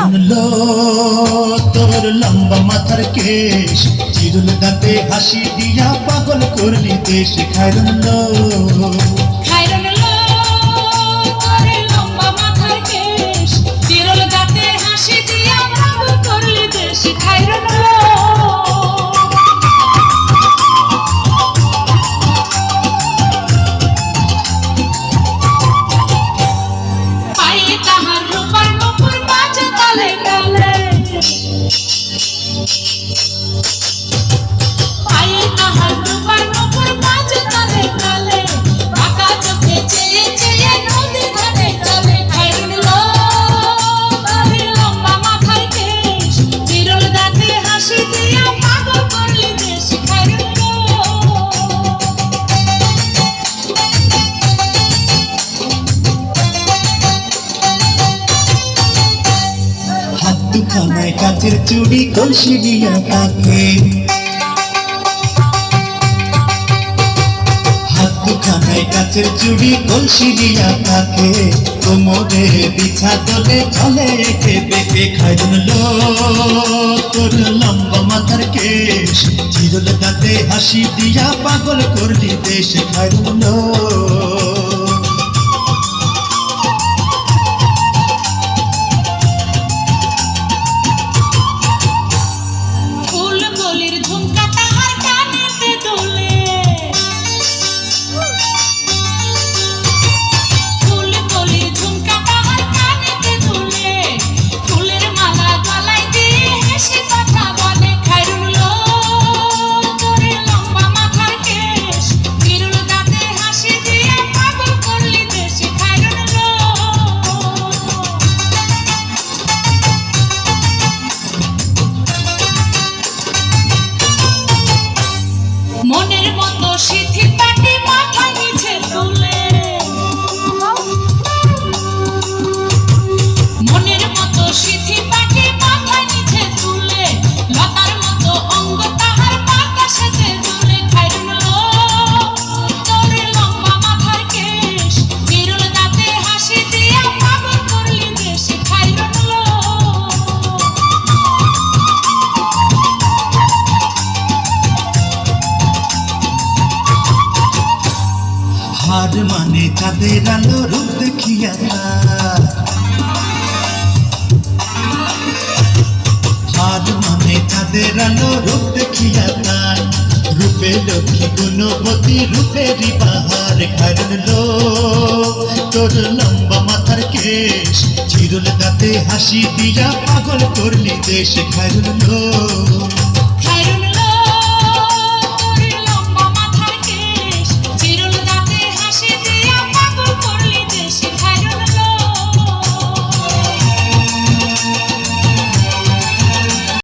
খাইরুন লো তোর লম্বা মাথার কেশ, চিরুল দাঁতে হাসি দিয়া পাগল করলি দেশ। খাইরুন লো দুখানায় কাচের চুড়ি কলসি দিয়া তাকে, হাত দুখানায় কাচের চুড়ি কলসি দিয়া তাকে, কোমরে বিছা দলে চলে একে বেঁকে। খাইরুন লো তোর লম্বা মাথার কেশ, চিরুল দাঁতে হাসি দিয়া পাগল করলি দেশ। খাইরুন লো মনের মতো সিথি পাটি মাথায় নিচে তুলে, মনের মতো সিথি পাটি মাথায় নিচে তুলে, লতার মতো অঙ্গ তাহার বাতাসেতে দুলে। খাইরুন লো তোর লম্বা মাথার কেশ, চিরুল দাঁতে হাসি দিয়া পাগল করলি দেশ। খাইরুন লো হার মানে চাঁদের আলো রূপ দেখিয়া তার, হার মানে চাঁদের আলো রূপ দেখিয়া তার, রূপে লক্ষ্মী গুণবতী রূপেরই বাহার। খাইরুন লো তোর লম্বা মাথার কেশ, চিরুল দাঁতে হাসি দিয়া পাগল করলি দেশ। খাইরুন লো